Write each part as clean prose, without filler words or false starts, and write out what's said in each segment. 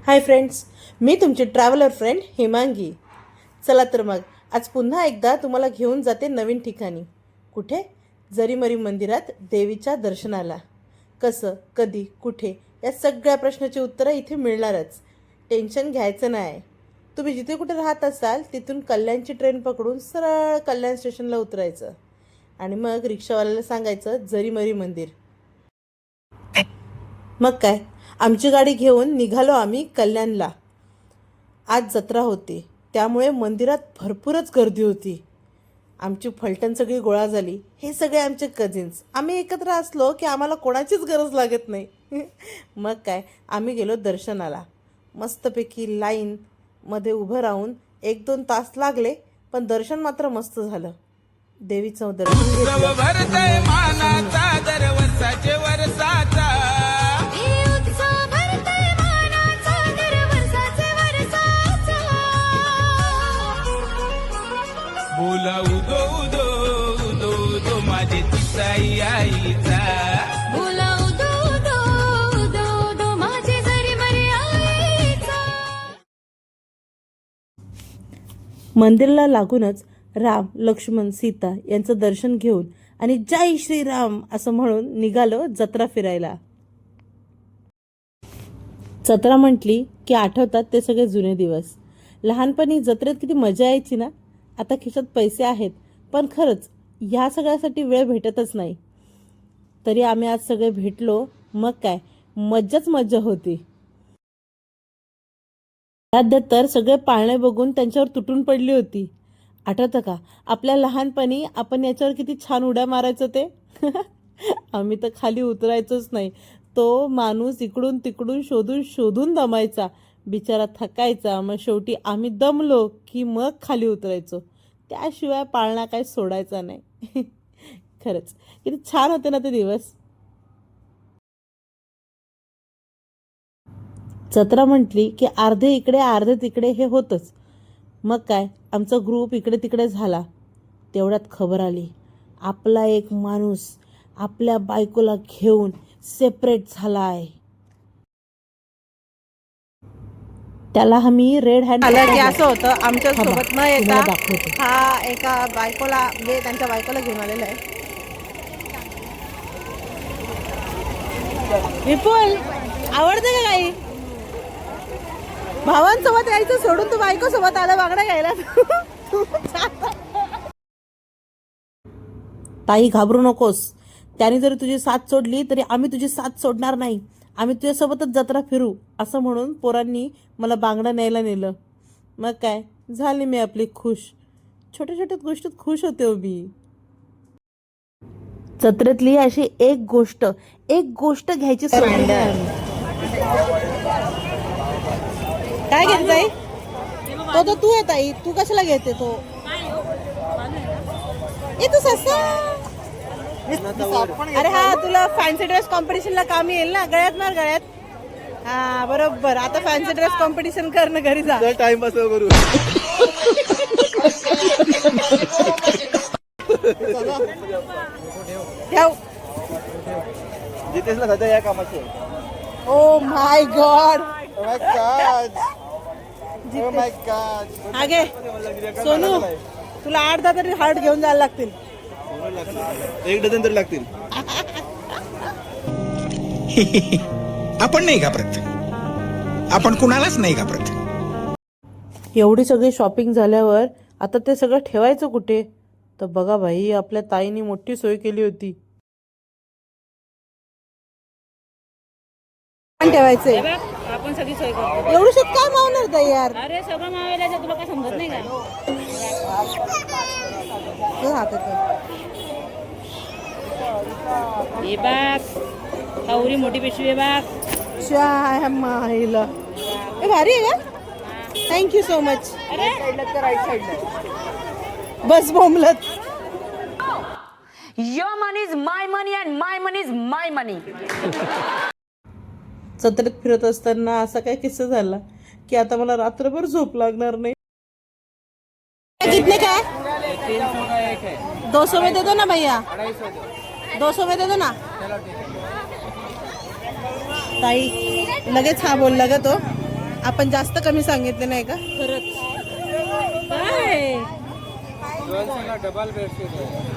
Hi friends, मी तुमची traveller friend Himangi. चला तर मग आज पुन्हा एकदा तुम्हाला घेऊन जाते नवीन ठिकाणी. कुठे? जरीमरी मंदिरात देवीच्या दर्शनाला. कसं, कधी, कुठे या सगळ्या प्रश्नाची उत्तरं इथे मिळणारच. टेन्शन घ्यायचं नाही. तुम्ही जिथे कुठे राहत असाल तिथून कल्याणची ट्रेन पकडून सरळ कल्याण स्टेशनला उतरायचं आणि मग रिक्षावाल्याला सांगायचं जरीमरी मंदिर. मग काय, आमची गाडी घेऊन निघालो आम्ही कल्याणला. आज जत्रा होती त्यामुळे मंदिरात भरपूरच गर्दी होती. आमची फलटण सगळी गोळा झाली. हे सगळे आमचे कझिन्स. आम्ही एकत्र असलो की आम्हाला कोणाचीच गरज लागत नाही. मग काय, आम्ही गेलो दर्शनाला. मस्तपैकी लाईनमध्ये उभं राहून 1-2 तास लागले, पण दर्शन मात्र मस्त झालं. देवीचं दर्शन घेतलं. बोला उदो उदो उदो उदो माझे तिसाई आईचा. बोला उदो उदो उदो उदो माझे जरीमरी आईचा. मंदिराला लागूनच राम, लक्ष्मण, सीता यांचं दर्शन घेऊन आणि जय श्रीराम असं म्हणून निघालो जत्रा फिरायला. जत्रा म्हटली की आठवतात ते सगळे जुने दिवस. लहानपणी जत्रेत किती मजा यायची ना. आता खिशात पैसे आहेत, पण खरंच ह्या सगळ्यासाठी वेळ भेटतच नाही. तरी आम्ही आज सगळे भेटलो. मग काय, मज्जाच मज्जा होती. सध्या तर सगळे पाळणे बघून त्यांच्यावर तुटून पडली होती. आठवतं का आपल्या लहानपणी आपण याच्यावर किती छान उड्या मारायचो ते. आम्ही तर खाली उतरायचोच नाही. तो माणूस इकडून तिकडून शोधून शोधून दमायचा, बिचारा थकायचा. मग शेवटी आम्ही दमलो की मग खाली उतरायचो. त्याशिवाय पाळणा काय सोडायचा नाही. खरंच किती छान होते ना ते दिवस. जत्रा म्हटली की अर्धे इकडे अर्धे तिकडे हे होतच. मग काय, आमचा ग्रुप इकडे तिकडे झाला. तेवढ्यात खबर आली, आपला एक माणूस आपल्या बायकोला घेऊन सेपरेट झाला आहे. त्याला आम्ही रेड हँड आलं की असं होतं आमच्या सोबत न येता दाखवतो. हा एका बायकोला म्हणजे त्यांच्या बायकोला घेऊन आलेला आहे. विपुल, आवडते का काही? भावांसोबत यायचं सोडून तू बायको सोबत आला बागडा घ्यायला. ताई घाबरू नकोस. त्याने जरी तुझी साथ सोडली तरी आम्ही तुझी साथ सोडणार नाही. आम्ही तुझ्यासोबतच जत्रा फिरू असं म्हणून पोरांनी मला बांगडा न्यायला नेलं. मग काय, झाली मी आपली खुश. छोट्या छोट्या गोष्टीत खुश होते हो मी. जत्रेतली अशी एक गोष्ट घ्यायची सोडली नाही. काय घेत ताई? तो तू आहे ताई. तू कशाला घेते तो? तू सस्ता. अरे हा, तुला फॅन्सी ड्रेस कॉम्पिटिशनला काम येईल ना. गळ्यात. हा बरोबर. आता फॅन्सी ड्रेस कॉम्पिटिशन करणं, घरी जा. टाइमपास करू. ठेव. जितेश ना सध्या या कामाचे. Oh my God. आगे सोनू, तुला 8-10 तरी हार्ट घेऊन जायला लागतील. 1 डझन तरी लागतील. आपण नाही घाबरत. आपण कुणालाच नाही घाबरत. एवढी सगळी शॉपिंग झाल्यावर आता ते सगळं ठेवायचं कुठे? तर बघा भाई, आपल्या ताईनी मोठी सोय केली होती. ठेवायचे आपण सगळी सोय करतो. एवढी शेत काय मावणार ताई यार? अरे सगळं मावायला तुला काय समजत नाही का? हे बाग कावरी मोठी पिशवी आहे बाग. शाय माहिला. ए भारी आहे का? Thank you so much. बस बोंबलत. Your money is my money and my money is my money. जत्रेत फिरत असताना असा काय किस्सा झाला की आता मला रात्रभर झोप लागणार नाही. कितने का है? 200 में दे दो ना भैया. 200 में दे दो ना. ताई लगेच हा बोलला ग तो. आपण जास्त कमी सांगितले नाही का? खरंच काय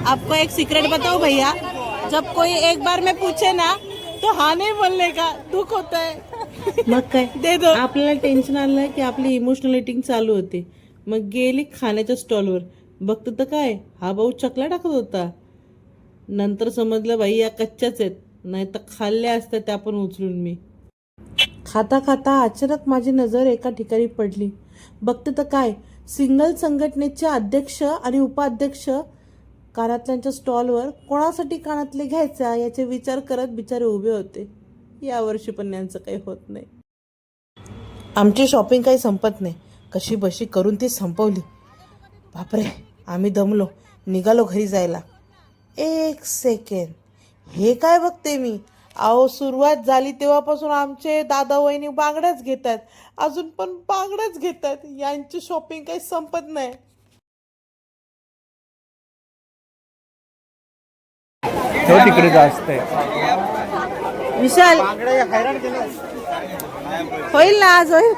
आपको एक सीक्रेट बताओ भैया, जब कोई एक बार में पूछे ना तो हाँ नहीं बोलने का दुख होता है. मग काय दे दो. आपल्याला टेन्शन आलं की आपली इमोशनल इटिंग चालू होते. मग गेली खाण्याच्या स्टॉलवर. बघतो तर काय हा भाऊ चकला टाकत होता. नंतर समजलं बाई या कच्च्याच आहेत, नाही तर खाल्ल्या असत्या त्या पण उचलून मी. खाता खाता अचानक माझी नजर एका ठिकाणी पडली. बघते तर काय सिंगल संघटनेचे अध्यक्ष आणि उपाध्यक्ष कानातल्यांच्या स्टॉलवर कोणासाठी कानातले घ्यायचा याचे विचार करत बिचारे उभे होते. यावर्षी पण यांचं काही होत नाही. आमची शॉपिंग काही संपत नाही. कशी बशी करून ती संपवली. बापरे आम्ही दमलो. निघालो घरी जायला. एक सेकंड, हे काय बघते मी? अहो सुरुवात झाली तेव्हापासून आमचे दादा वहिनी बांगड्याच घेत आहेत. अजून पण बांगड्याच घेत आहेत. यांची शॉपिंग काही संपत नाही. तिकडे जास्त आहे. विशाल होईल ना आज होईल.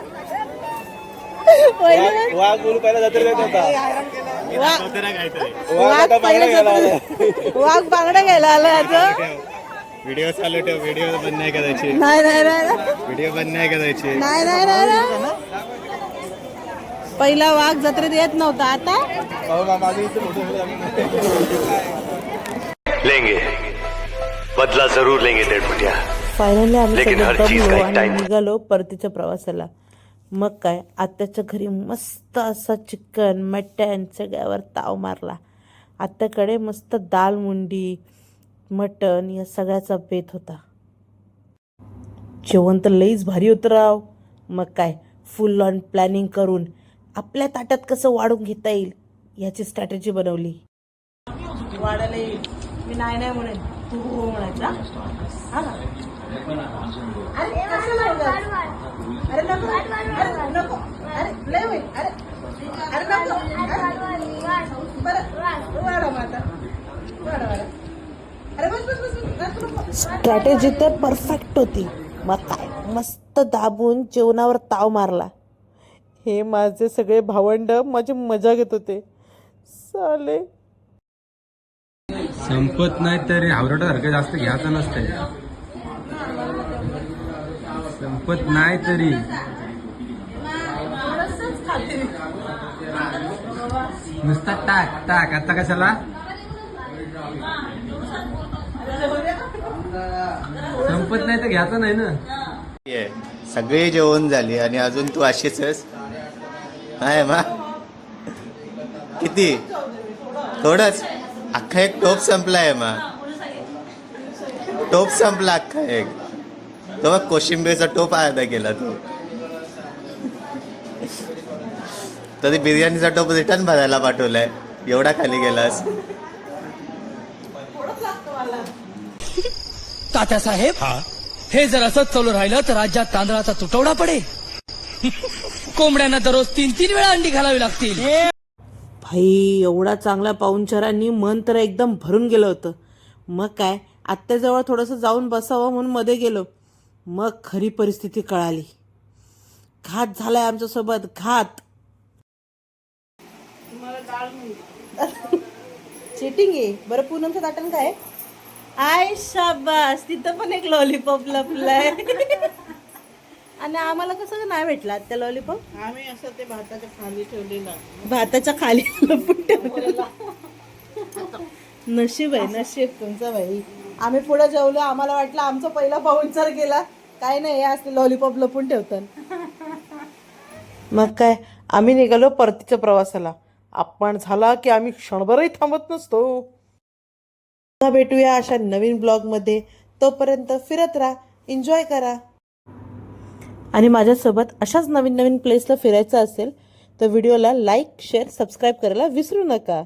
होईल ना? वाघ बोलू पहिला जत्रेत येत होता. वाघ पहिलं वाघ बांगडा घ्यायला आला आता. व्हिडिओ चालू ठेव. व्हिडिओ बंद नाही करायची. नाही नाही नाही व्हिडिओ बंद नाही करायची. नाही नाही नाही. पहिला वाघ जत्रेत येत नव्हता. आता लेंगे बदला जरूर लेंगे डेढ़ फायनली आम्ही लेकिन सगळे हर चीज का दमलो एक आणि टाइम निघालो परतीच्या प्रवासाला. मग काय आत्याच्या घरी मस्त असा चिकन मटण सगळ्यावर ताव मारला. आत्याकडे मस्त दाल मुंडी मटण या सगळ्याचा बेत होता. जेवण तर लईच भारी होतं राव. मग काय फुल ऑन प्लॅनिंग करून आपल्या ताटात कसं वाढून घेता येईल याची स्ट्रॅटेजी बनवली. वाढायला येईल मी नाही नाही म्हणेन तू हो म्हणायचा. हा ना अरे कसं नाही गं? अरे नको अरे नको अरे लय होईल. अरे अरे नको बरं वाढा माता वाढा वाढा. अरे बस बस बस नको. स्ट्रॅटेजी तर परफेक्ट होती. मग काय मस्त दाबून जेवणावर ताव मारला. हे माझे सगळे भावंड माझी मजा घेत होते. साले संपत नाही तरी हावरटासारखं जास्त घ्यायचं नसतंय. संपत नाही तरी नुसता टाक टाक. आता कशाला संपत नाही तर घ्यायचं नाही ना. सगळे जेवण झाले आणि अजून तू अशीच आहे मा. किती थोडंच अख्खा एक टोप संपलाय मा. टोप संपला अख्खा एक. तो बघ कोशिंबीरचा टोप अर्धा केला तो. तरी बिर्याणीचा टोप रिटर्न भरायला पाठवलाय. एवढा खाली गेलास. तात्यासाहेब हे जर असंच चालू राहिलं तर राज्यात तांदळाचा तुटवडा पडेल. कोंबड्यांना दररोज 3-3 वेळा अंडी घालावी लागतील. भाई एवढा चांगला पाहुणचारांनी मन तर एकदम भरून गेलं होतं. मग काय आत्याजवळ थोडंसं जाऊन बसावं म्हणून मध्ये गेलो. मग खरी परिस्थिती कळाली. घात झालाय आमच्यासोबत घात. चिटिंग आहे. बरं पूनमचं ताटण काय? आय शाबास तिथं पण एक लॉलीपॉप लपलाय. आणि आम्हाला कसं नाही भेटला त्या लॉलीपॉप? आम्ही असं ते भाताच्या खाली ठेवलेला. भाताच्या खाली लपून ठेवलेला. नशीब आहे नशीब तुमचं भाई. आम्ही पुढे जेवलो. आम्हाला वाटलं आमचा पहिला पाहुणचार गेला. काय नाही हे असले लॉलीपॉप लपून ठेवतात. मग काय आम्ही निघालो परतीच्या प्रवासाला. अपमान झाला की आम्ही क्षणभरही थांबत नसतो. पुन्हा भेटूया अशा नवीन ब्लॉगमध्ये. तोपर्यंत फिरत राहा, एन्जॉय करा. आणि माझ्यासोबत अशाच नवीन नवीन प्लेसला फिरायचं असेल तर व्हिडिओला लाईक शेअर सबस्क्राईब करायला विसरू नका.